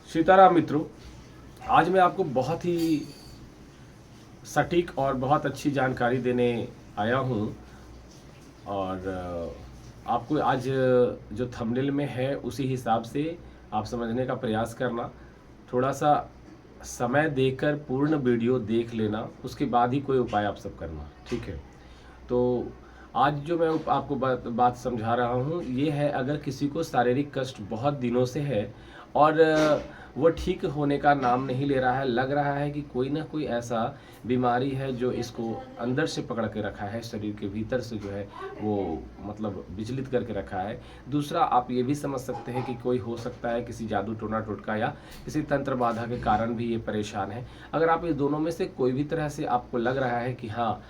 सीताराम मित्रों, आज मैं आपको बहुत ही सटीक और बहुत अच्छी जानकारी देने आया हूँ। और आपको आज जो थंबनेल में है उसी हिसाब से आप समझने का प्रयास करना। थोड़ा सा समय देकर पूर्ण वीडियो देख लेना, उसके बाद ही कोई उपाय आप सब करना, ठीक है। तो आज जो मैं आपको बात समझा रहा हूँ ये है, अगर किसी को शारीरिक कष्ट बहुत दिनों से है और वो ठीक होने का नाम नहीं ले रहा है, लग रहा है कि कोई ना कोई ऐसा बीमारी है जो इसको अंदर से पकड़ के रखा है, शरीर के भीतर से जो है वो मतलब विचलित करके रखा है। दूसरा, आप ये भी समझ सकते हैं कि कोई हो सकता है किसी जादू टोना टोटका या किसी तंत्र बाधा के कारण भी ये परेशान है। अगर आप इस दोनों में से कोई भी तरह से आपको लग रहा है कि हाँ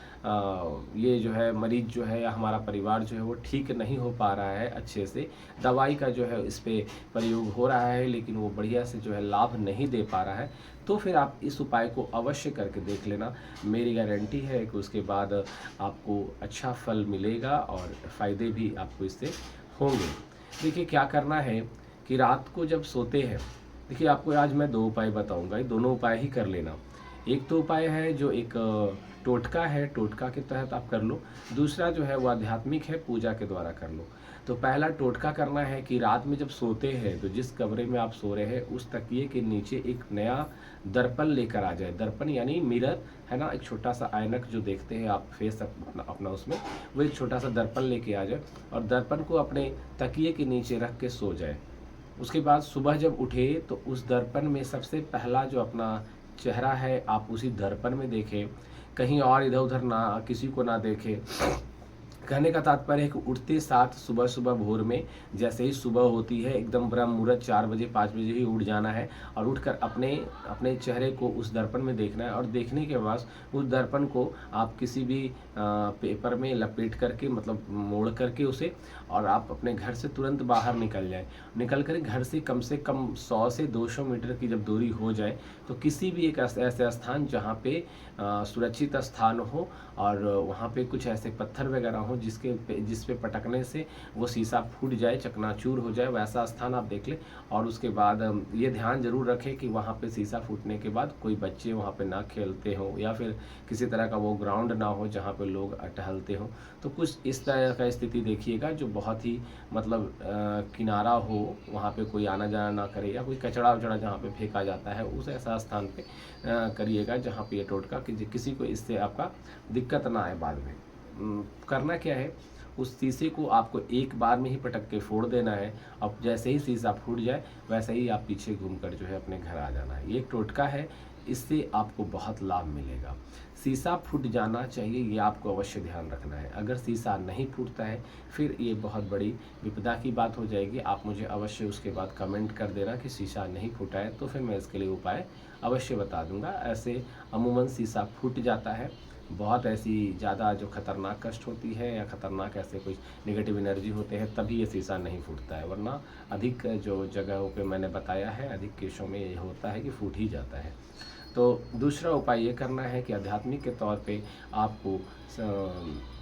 ये जो है मरीज जो है या हमारा परिवार जो है वो ठीक नहीं हो पा रहा है अच्छे से, दवाई का जो है इस पे प्रयोग हो रहा है लेकिन वो बढ़िया से जो है लाभ नहीं दे पा रहा है, तो फिर आप इस उपाय को अवश्य करके देख लेना। मेरी गारंटी है कि उसके बाद आपको अच्छा फल मिलेगा और फ़ायदे भी आपको इससे होंगे। देखिए क्या करना है कि रात को जब सोते हैं, देखिए आपको आज मैं 2 उपाय बताऊंगा, ये दोनों उपाय ही कर लेना। एक तो उपाय है जो एक टोटका है, टोटका के तहत आप कर लो। दूसरा जो है वो आध्यात्मिक है, पूजा के द्वारा कर लो। तो पहला टोटका करना है कि रात में जब सोते हैं तो जिस कमरे में आप सो रहे हैं उस तकिए के नीचे एक नया दर्पण लेकर आ जाए। दर्पण यानी मिरर है ना, एक छोटा सा ऐनक जो देखते हैं आप फेस अपना उसमें, वो एक छोटा सा दर्पण लेके आ जाए और दर्पण को अपने तकिए के नीचे रख के सो जाए। उसके बाद सुबह जब उठे तो उस दर्पण में सबसे पहला जो अपना चेहरा है आप उसी दर्पण में देखें, कहीं और इधर उधर ना किसी को ना देखें। कहने का तात्पर्य है कि उठते साथ सुबह सुबह भोर में, जैसे ही सुबह होती है एकदम ब्रह्म मुहूर्त 4 बजे 5 बजे ही उठ जाना है और उठकर अपने अपने चेहरे को उस दर्पण में देखना है। और देखने के बाद उस दर्पण को आप किसी भी पेपर में लपेट करके, मतलब मोड़ करके उसे, और आप अपने घर से तुरंत बाहर निकल जाए। निकल कर घर से कम 100 से 200 मीटर की जब दूरी हो जाए तो किसी भी एक ऐसे स्थान जहाँ पे सुरक्षित स्थान हो और वहाँ पे कुछ ऐसे पत्थर वगैरह हो जिस पे पटकने से वो शीशा फूट जाए, चकनाचूर हो जाए, वैसा स्थान आप देख लें। और उसके बाद ये ध्यान जरूर रखें कि वहाँ पे शीशा फूटने के बाद कोई बच्चे वहाँ पे ना खेलते हों या फिर किसी तरह का वो ग्राउंड ना हो जहाँ पे लोग टहलते हों। तो कुछ इस तरह का स्थिति देखिएगा जो बहुत ही मतलब किनारा हो, वहाँ पे कोई आना जाना ना करे, या कोई कचड़ा वचड़ा जहाँ पे फेंका जाता है उस ऐसा स्थान पे करिएगा जहाँ पे ये टोटका किसी को इससे आपका दिक्कत ना आए बाद में। करना क्या है, उस शीशे को आपको एक बार में ही पटक के फोड़ देना है। अब जैसे ही शीशा फूट जाए वैसे ही आप पीछे घूमकर जो है अपने घर आ जाना है। ये एक टोटका है, इससे आपको बहुत लाभ मिलेगा। शीशा फूट जाना चाहिए, ये आपको अवश्य ध्यान रखना है। अगर शीशा नहीं फूटता है फिर ये बहुत बड़ी विपदा की बात हो जाएगी। आप मुझे अवश्य उसके बाद कमेंट कर देना कि शीशा नहीं फूटा है, तो फिर मैं इसके लिए उपाय अवश्य बता दूंगा। ऐसे अमूमन शीशा फूट जाता है, बहुत ऐसी ज़्यादा जो खतरनाक कष्ट होती है या खतरनाक ऐसे कोई नेगेटिव एनर्जी होते हैं तभी ये शीशा नहीं फूटता है, वरना अधिक जो जगहों पे मैंने बताया है, अधिक केसों में ये होता है कि फूट ही जाता है। तो दूसरा उपाय ये करना है कि आध्यात्मिक के तौर पे आपको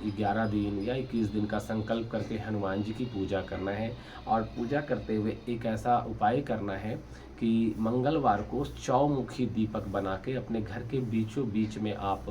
11 दिन या 21 दिन का संकल्प करके हनुमान जी की पूजा करना है। और पूजा करते हुए एक ऐसा उपाय करना है कि मंगलवार को चौमुखी दीपक बना के अपने घर के बीचों बीच में आप,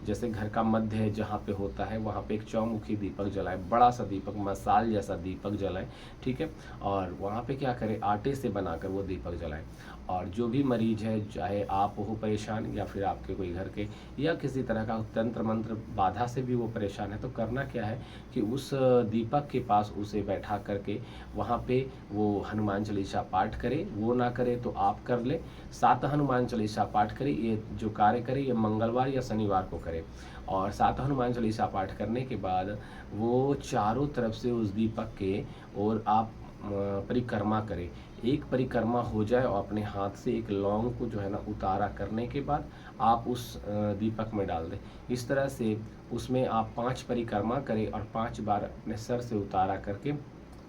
जैसे घर का मध्य है जहाँ पे होता है वहाँ पे एक चौमुखी दीपक जलाएं, बड़ा सा दीपक, मसाल जैसा दीपक जलाएं, ठीक है। और वहाँ पे क्या करें, आटे से बनाकर वो दीपक जलाएं। और जो भी मरीज है, चाहे आप हो परेशान या फिर आपके कोई घर के या किसी तरह का तंत्र मंत्र बाधा से भी वो परेशान है, तो करना क्या है कि उस दीपक के पास उसे बैठा करके वहाँ पे वो हनुमान चालीसा पाठ करे। वो ना करे तो आप कर ले, 7 हनुमान चालीसा पाठ करे। ये जो कार्य करे ये मंगलवार या शनिवार को करे। और 7 हनुमान चालीसा पाठ करने के बाद वो चारों तरफ से उस दीपक के और आप परिक्रमा करें। एक परिक्रमा हो जाए और अपने हाथ से एक लौंग को जो है ना उतारा करने के बाद आप उस दीपक में डाल दें। इस तरह से उसमें आप 5 परिक्रमा करें और 5 बार अपने सर से उतारा करके,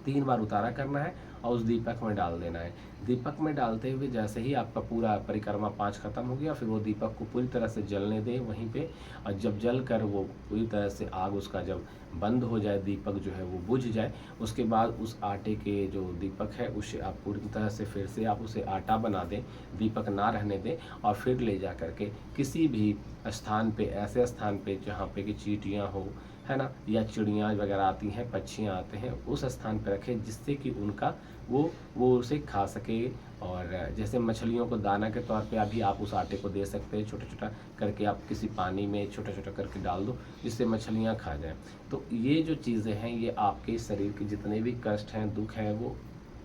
3 बार उतारा करना है और उस दीपक में डाल देना है। दीपक में डालते हुए जैसे ही आपका पूरा परिक्रमा 5 खत्म हो गया, फिर वो दीपक को पूरी तरह से जलने दें वहीं पे, और जब जल कर वो पूरी तरह से आग उसका जब बंद हो जाए, दीपक जो है वो बुझ जाए, उसके बाद उस आटे के जो दीपक है उसे आप पूरी तरह से फिर से आप उसे आटा बना दें, दीपक ना रहने दें, और फिर ले जा कर के किसी भी स्थान पे, ऐसे स्थान पे जहाँ पे कि चींटियाँ हो, है ना, या चिड़ियाँ वगैरह आती हैं, पक्षियाँ आते हैं, उस स्थान पर रखें जिससे कि उनका वो उसे खा सके। और जैसे मछलियों को दाना के तौर पे अभी आप उस आटे को दे सकते हैं, छोटा छोटा करके आप किसी पानी में छोटा छोटा करके डाल दो जिससे मछलियाँ खा जाएं। तो ये जो चीज़ें हैं ये आपके शरीर के जितने भी कष्ट हैं, दुख हैं, वो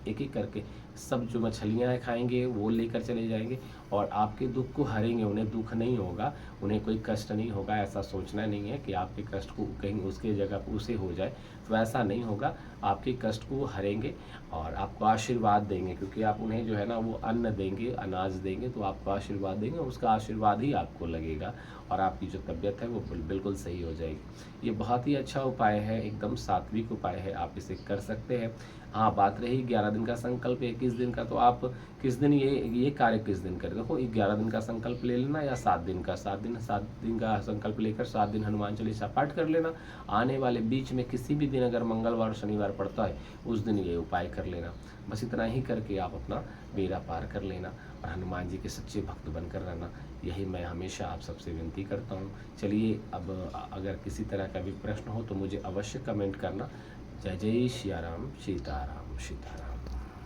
एक एक करके सब जो मछलियाँ खाएंगे वो लेकर चले जाएंगे और आपके दुख को हरेंगे। उन्हें दुख नहीं होगा, उन्हें कोई कष्ट नहीं होगा। ऐसा सोचना नहीं है कि आपके कष्ट को कहीं उसके जगह पर उसे हो जाए, तो ऐसा नहीं होगा। आपके कष्ट को वो हरेंगे और आपको आशीर्वाद देंगे, क्योंकि आप उन्हें जो है ना वो अन्न देंगे, अनाज देंगे, तो आपको आशीर्वाद देंगे, उसका आशीर्वाद ही आपको लगेगा और आपकी जो तबीयत है वो बिल्कुल सही हो जाएगी। ये बहुत ही अच्छा उपाय है, एकदम सात्विक उपाय है, आप इसे कर सकते हैं। हाँ, बात रही 11 दिन का संकल्प, 21 दिन का, तो आप किस दिन ये कार्य किस दिन करें। देखो 11 दिन का संकल्प ले लेना या 7 दिन का, 7 दिन का संकल्प लेकर 7 दिन हनुमान चालीसा पाठ कर लेना। आने वाले बीच में किसी भी दिन अगर मंगलवार और शनिवार पड़ता है उस दिन ये उपाय कर लेना। बस इतना ही करके आप अपना बेड़ा पार कर लेना और हनुमान जी के सच्चे भक्त बनकर रहना। यही मैं हमेशा आप सबसे विनती करता हूँ। चलिए, अब अगर किसी तरह का भी प्रश्न हो तो मुझे अवश्य कमेंट करना। जय जय सिया राम, सीताराम सीताराम।